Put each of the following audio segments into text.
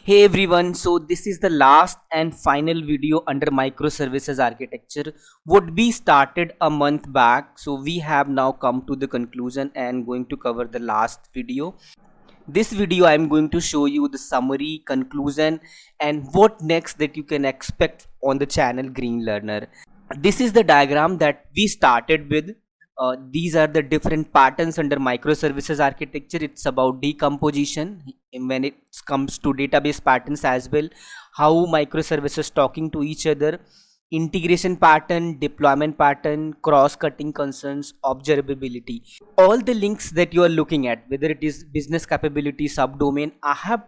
Hey everyone, so this is the last and final video under microservices architecture. Would be started a month back, so we have now come to the conclusion and going to cover the last video. This video I am going to show you the summary, conclusion, and what next that you can expect on the channel Green Learner. This is the diagram that we started with. These are the different patterns under microservices architecture. It's about decomposition when it comes to database patterns as well, how microservices talking to each other, integration pattern, deployment pattern, cross-cutting concerns, observability. All the links that you are looking at, whether it is business capability, subdomain, I have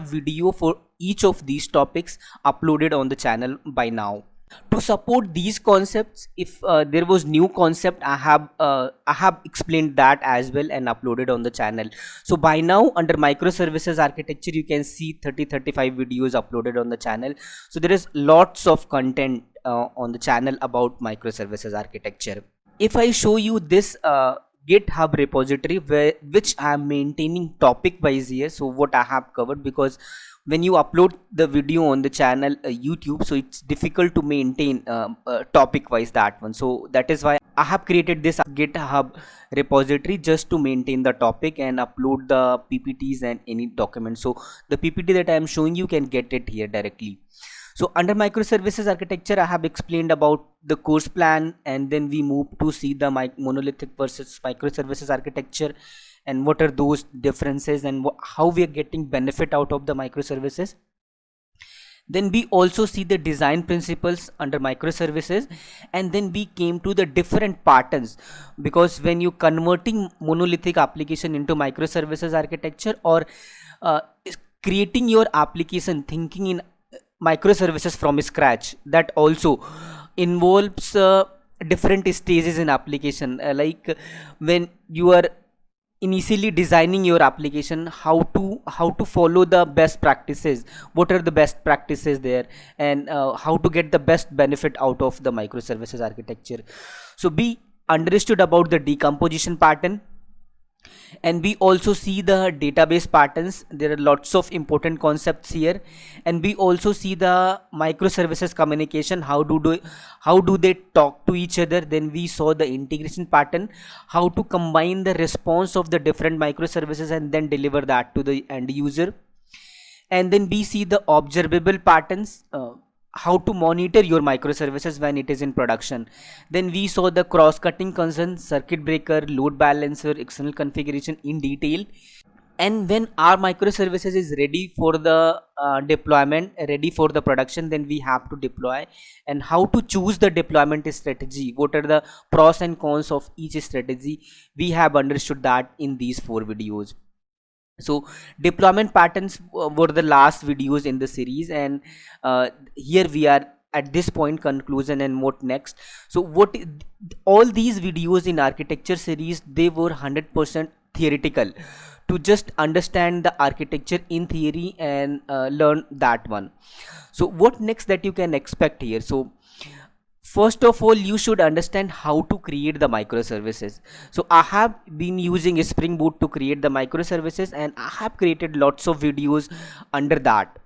video for each of these topics uploaded on the channel by now. To support these concepts, if there was new concept, I have explained that as well and uploaded on the channel. So by now under microservices architecture you can see 30-35 videos uploaded on the channel. So there is lots of content on the channel about microservices architecture. If I show you this GitHub repository which I am maintaining topic wise here, so what I have covered, because when you upload the video on the channel YouTube, so it's difficult to maintain topic wise that one. So that is why I have created this GitHub repository just to maintain the topic and upload the PPTs and any documents. So the PPT that I am showing you can get it here directly. So under microservices architecture, I have explained about the course plan, and then we move to see the monolithic versus microservices architecture and what are those differences and how we are getting benefit out of the microservices. Then we also see the design principles under microservices, and then we came to the different patterns, because when you converting monolithic application into microservices architecture, or uh, creating your application thinking in microservices from scratch, that also involves different stages in application, like when you are initially designing your application, how to follow the best practices, what are the best practices there, and how to get the best benefit out of the microservices architecture. So we understood about the decomposition pattern, and we also see the database patterns. There are lots of important concepts here, and we also see the microservices communication, how do they talk to each other. Then we saw the integration pattern, how to combine the response of the different microservices and then deliver that to the end user. And then we see the observable patterns, how to monitor your microservices when it is in production. Then we saw the cross-cutting concerns, circuit breaker, load balancer, external configuration in detail. And when our microservices is ready for the deployment, ready for the production, then we have to deploy, and how to choose the deployment strategy, what are the pros and cons of each strategy. We have understood that in these 4 videos. So deployment patterns were the last videos in the series, and here we are at this point conclusion and what next. So all these videos in architecture series, they were 100% theoretical, to just understand the architecture in theory and learn that one. So what next that you can expect here? So first of all, you should understand how to create the microservices. So I have been using Spring Boot to create the microservices, and I have created lots of videos under that.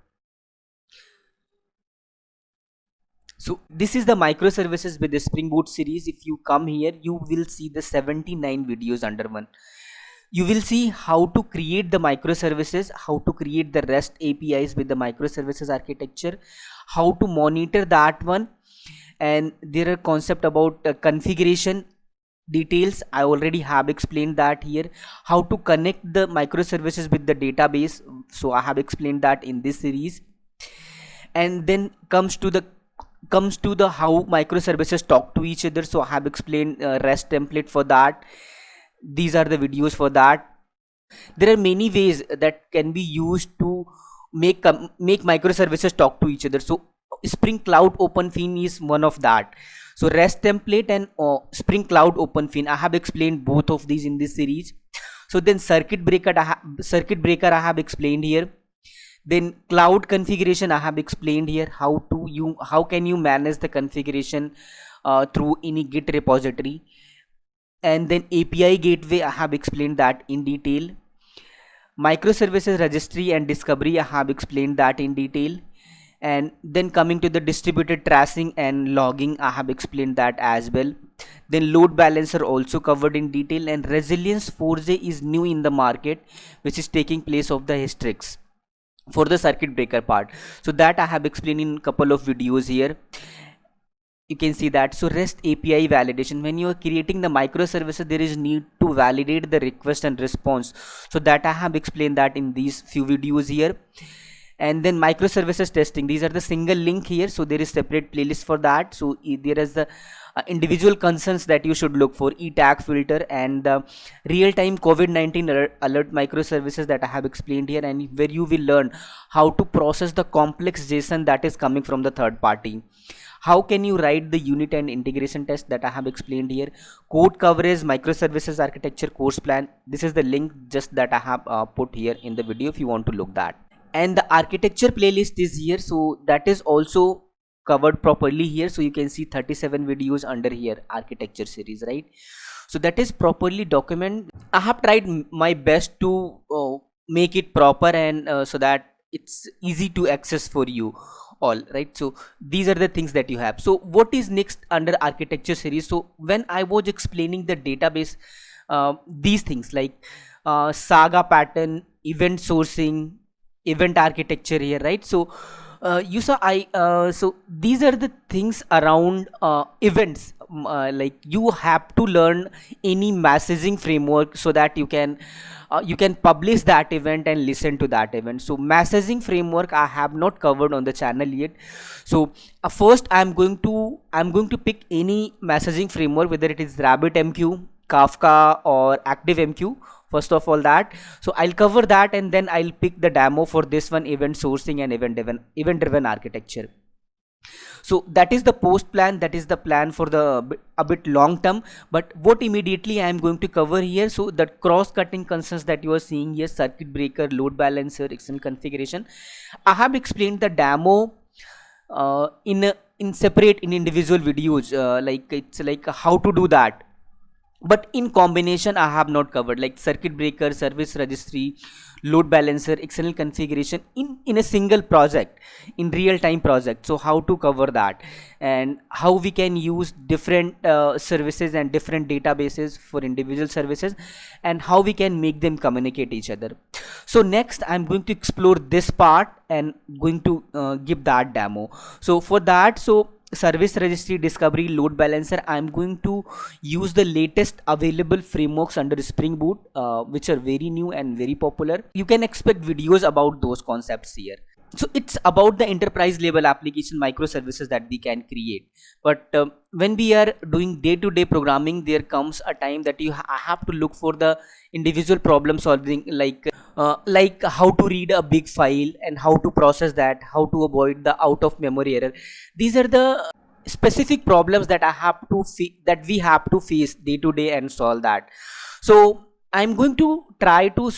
So this is the microservices with the Spring Boot series. If you come here, you will see the 79 videos under one. You will see how to create the microservices, how to create the REST APIs with the microservices architecture, how to monitor that one. And there are concept about configuration details. I already have explained that here. How to connect the microservices with the database, so I have explained that in this series. And then comes to the how microservices talk to each other, so I have explained REST template for that. These are the videos for that. There are many ways that can be used to make microservices talk to each other. So Spring Cloud OpenFin is one of that. So REST template and Spring Cloud OpenFin, I have explained both of these in this series. So then circuit breaker I have explained here. Then cloud configuration I have explained here, how can you manage the configuration through any Git repository. And then API gateway, I have explained that in detail. Microservices registry and discovery, I have explained that in detail. And then coming to the distributed tracing and logging, I have explained that as well. Then load balancer also covered in detail, and resilience 4J is new in the market, which is taking place of the Hystrix for the circuit breaker part. So that I have explained in couple of videos here. You can see that. So REST API validation, when you are creating the microservices, there is need to validate the request and response. So that I have explained that in these few videos here. And then microservices testing, these are the single link here, so there is separate playlist for that. So there is the individual concerns that you should look for, ETAG filter and the real-time COVID-19 alert microservices that I have explained here, and where you will learn how to process the complex JSON that is coming from the third party. How can you write the unit and integration test that I have explained here. Code coverage, microservices architecture course plan, this is the link just that I have put here in the video if you want to look that. And the architecture playlist is here, so that is also covered properly here. So you can see 37 videos under here, architecture series, right? So that is properly documented. I have tried my best to make it proper, and so that it's easy to access for you all, right? So these are the things that you have. So what is next under architecture series? So when I was explaining the database, these things like Saga pattern, event sourcing, event architecture here, right? So you saw so these are the things around events. Like you have to learn any messaging framework so that you can publish that event and listen to that event. So messaging framework I have not covered on the channel yet. So first I'm going to pick any messaging framework, whether it is RabbitMQ, Kafka or ActiveMQ. First of all that, so I'll cover that, and then I'll pick the demo for this one, event sourcing and event driven architecture. So that is the post plan, that is the plan for the a bit long term. But what immediately I am going to cover here, so the cross cutting concerns that you are seeing here, circuit breaker, load balancer, external configuration, I have explained the demo in separate, in individual videos, like it's like how to do that. But in combination I have not covered, like circuit breaker, service registry, load balancer, external configuration in a single project, in real-time project. So how to cover that, and how we can use different services and different databases for individual services, and how we can make them communicate each other. So next I'm going to explore this part and going to give that demo. So for that, so service registry, discovery, load balancer, I'm going to use the latest available frameworks under Spring Boot, which are very new and very popular. You can expect videos about those concepts here. So it's about the enterprise level application microservices that we can create. But when we are doing day-to-day programming, there comes a time that I have to look for the individual problem solving, like how to read a big file and how to process that, how to avoid the out of memory error. These are the specific problems that we have to face day to day and solve that. So I'm going to try to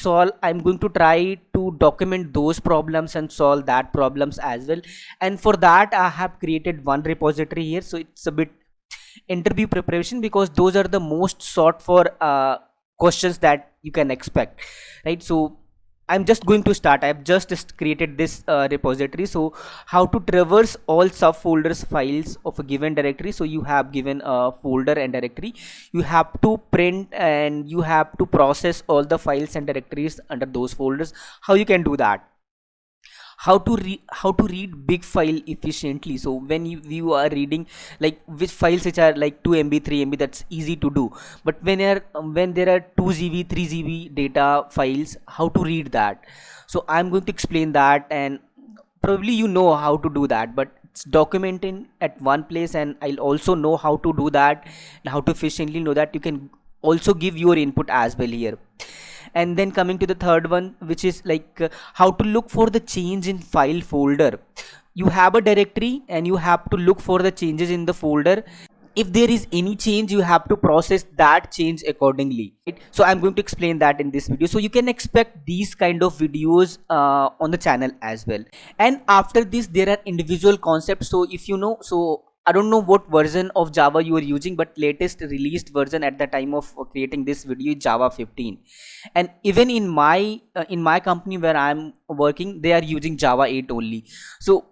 document those problems and solve that problems as well. And for that I have created one repository here. So it's a bit interview preparation, because those are the most sought for questions that you can expect, right? So I'm just going to start. I've just created this repository. So how to traverse all subfolders files of a given directory. So you have given a folder and directory, you have to print and you have to process all the files and directories under those folders. How you can do that? How to read big file efficiently. So when you are reading like which files which are like 2 MB 3 MB, that's easy to do. But when there are 2 GB 3 GB data files, how to read that? So I'm going to explain that, and probably you know how to do that, but it's documented at one place, and I'll also know how to do that and how to efficiently know that. You can also give your input as well here. And then coming to the third one, which is like how to look for the change in file folder. You have a directory and you have to look for the changes in the folder. If there is any change, you have to process that change accordingly, right? So I'm going to explain that in this video. So you can expect these kind of videos on the channel as well. And after this there are individual concepts. So if you know, so I don't know what version of Java you are using, but latest released version at the time of creating this video is Java 15. And even in my company where I'm working, they are using Java 8 only. So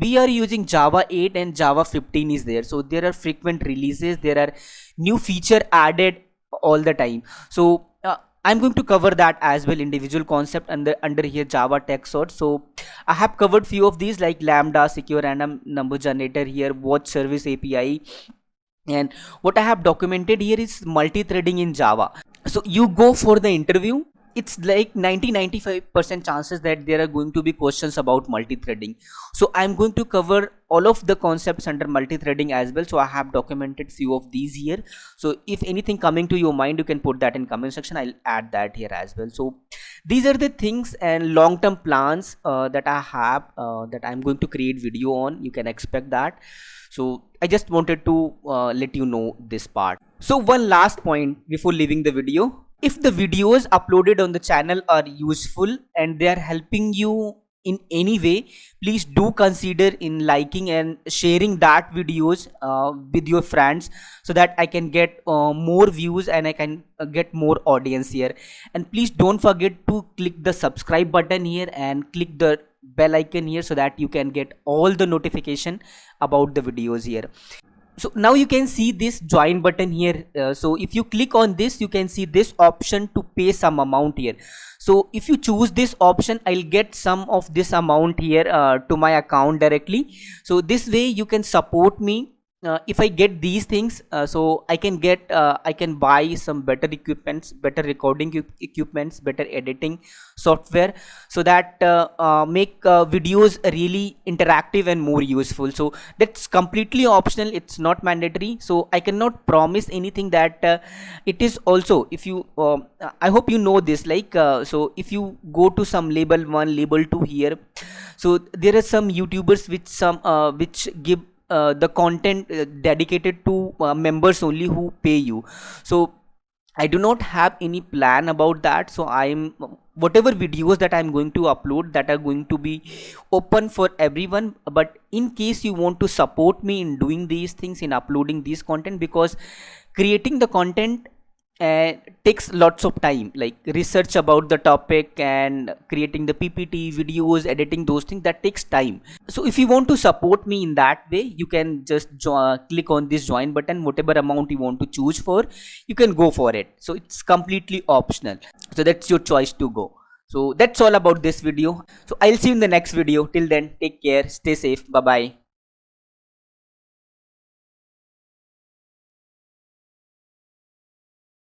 we are using Java 8 and Java 15 is there. So there are frequent releases, there are new feature added all the time. So I'm going to cover that as well, individual concept under here Java tech sort. So I have covered few of these like Lambda, secure random number generator here, watch service API, and what I have documented here is multi-threading in Java. So you go for the interview, it's like 90-95% chances that there are going to be questions about multi-threading. So I'm going to cover all of the concepts under multi-threading as well. So I have documented few of these here. So if anything coming to your mind, you can put that in comment section. I'll add that here as well. So these are the things and long-term plans that I have that I'm going to create video on. You can expect that. So I just wanted to let you know this part. So one last point before leaving the video. If the videos uploaded on the channel are useful and they are helping you in any way, please do consider in liking and sharing that videos with your friends, so that I can get more views and I can get more audience here. And please don't forget to click the subscribe button here and click the bell icon here, so that you can get all the notification about the videos here. So now you can see this join button here. So if you click on this, you can see this option to pay some amount here. So if you choose this option, I'll get some of this amount here to my account directly. So this way you can support me. If I get these things, so I can buy some better equipments, better recording equipments, better editing software, so that make videos really interactive and more useful. So that's completely optional, it's not mandatory. So I cannot promise anything that it is also, if you I hope you know this, like so if you go to some label 1, label 2 here, so there are some YouTubers which give the content dedicated to members only who pay you. So I do not have any plan about that. So I'm whatever videos that I'm going to upload, that are going to be open for everyone. But in case you want to support me in doing these things, in uploading this content, because creating the content takes lots of time, like research about the topic and creating the PPT videos, editing those things, that takes time. So if you want to support me in that way, you can just click on this join button. Whatever amount you want to choose for, you can go for it. So it's completely optional, so that's your choice to go. So that's all about this video. So I'll see you in the next video. Till then, take care, stay safe, bye bye.